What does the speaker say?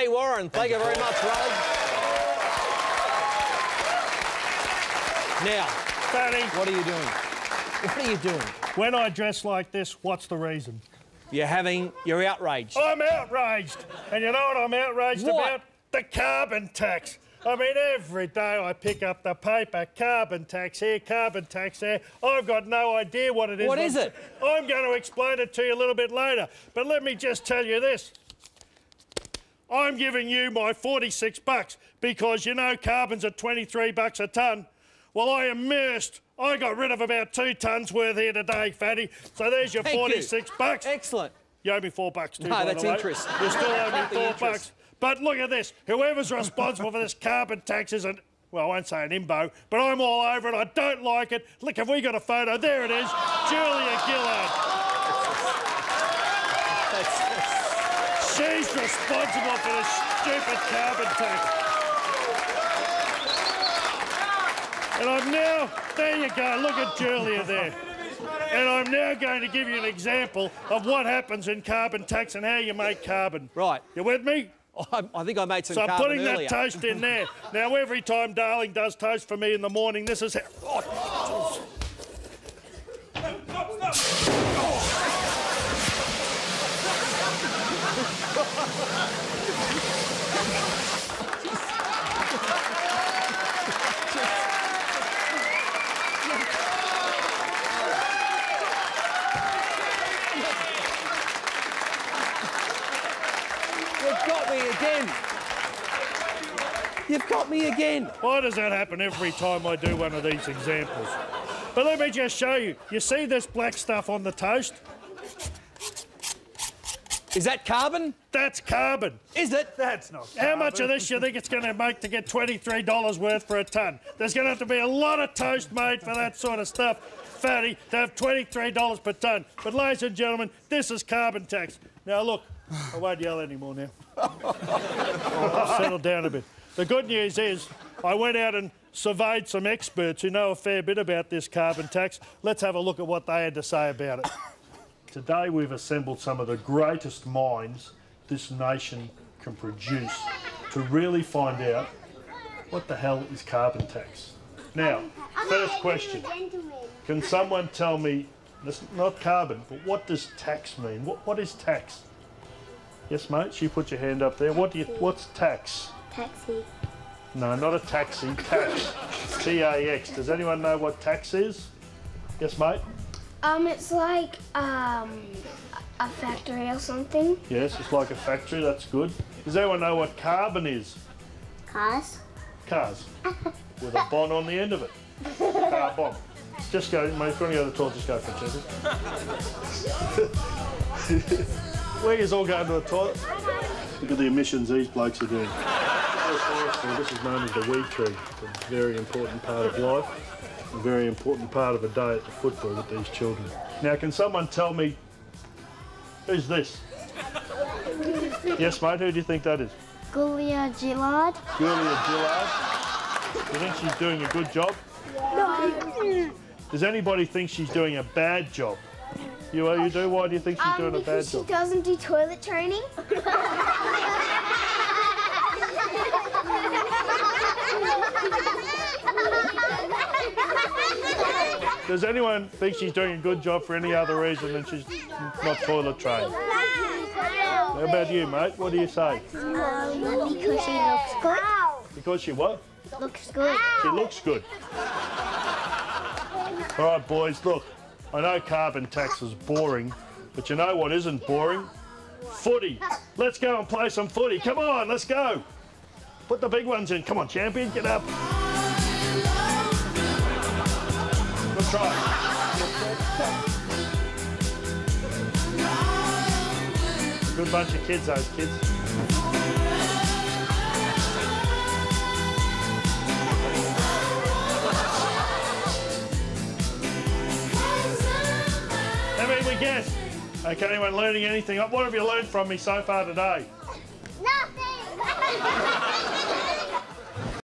Ray Warren. Thank you very much, Ray. Now, Fatty, what are you doing? What are you doing? When I dress like this, what's the reason? You're outraged. I'm outraged. And you know what I'm outraged about? The carbon tax. I mean, every day I pick up the paper, carbon tax here, carbon tax there. I've got no idea what it is. What is it? I'm going to explain it to you a little bit later. But let me just tell you this. I'm giving you my $46 because you know carbon's at $23 a tonne. Well, I immersed. I got rid of about 2 tonnes worth here today, Fatty. So there's your $46. Excellent. You owe me $4 too, No, that's interest. You still owe me $4. But look at this. Whoever's responsible for this carbon tax isn't, well, I won't say an imbo, but I'm all over it. I don't like it. Look, have we got a photo? There it is. Julia Gilliard. She's responsible for this stupid carbon tax. And I'm now, there you go, look at Julia there. And I'm now going to give you an example of what happens in carbon tax and how you make carbon. Right. You with me? I think I made some carbon carbon earlier. So I'm putting that toast in there. Now, every time Darling does toast for me in the morning, this is how... Oh. You've got me again. Why does that happen every time I do one of these examples? But let me just show you. You see this black stuff on the toast? Is that carbon? That's carbon. Is it? That's not carbon. How much of this you think it's going to make to get $23 worth for a tonne? There's going to have to be a lot of toast made for that sort of stuff, Fatty, to have $23 per tonne. But ladies and gentlemen, this is carbon tax. Now look, I won't yell anymore now. I'll settle down a bit. The good news is I went out and surveyed some experts who know a fair bit about this carbon tax. Let's have a look at what they had to say about it. Today we've assembled some of the greatest minds this nation can produce to really find out what the hell is carbon tax. Now, first question, can someone tell me, not carbon, but what does tax mean? What is tax? Yes, mate, you put your hand up there. What's tax? Taxi. No, not a taxi, tax. T-A-X. Does anyone know what tax is? Yes, mate? It's like a factory or something. Yes, it's like a factory, that's good. Does anyone know what carbon is? Cars. Cars. With a bon on the end of it. Car bomb. Just go, mate, if you want to go to the toilet, just go for a second. Where is all going to the toilet? Look at the emissions these blokes are doing. This is known as the weed tree. It's a very important part of life, a very important part of a day at the football with these children. Now, can someone tell me, who's this? Yes, mate, who do you think that is? Julia Gilliard. Julia Gilliard. Do you think she's doing a good job? No. Does anybody think she's doing a bad job? You do? Why do you think she's doing a bad job? Because she doesn't do toilet training. Does anyone think she's doing a good job for any other reason than she's not toilet trained? How about you, mate? What do you say? Because she looks good. Because she what? Looks good. She looks good. All right, boys, look, I know carbon tax is boring, but you know what isn't boring? Footy. Let's go and play some footy. Come on, let's go. Put the big ones in. Come on, champion, get up. Good try. Good bunch of kids, those kids. How many we get? Okay, anyone learning anything? What have you learned from me so far today? Nothing!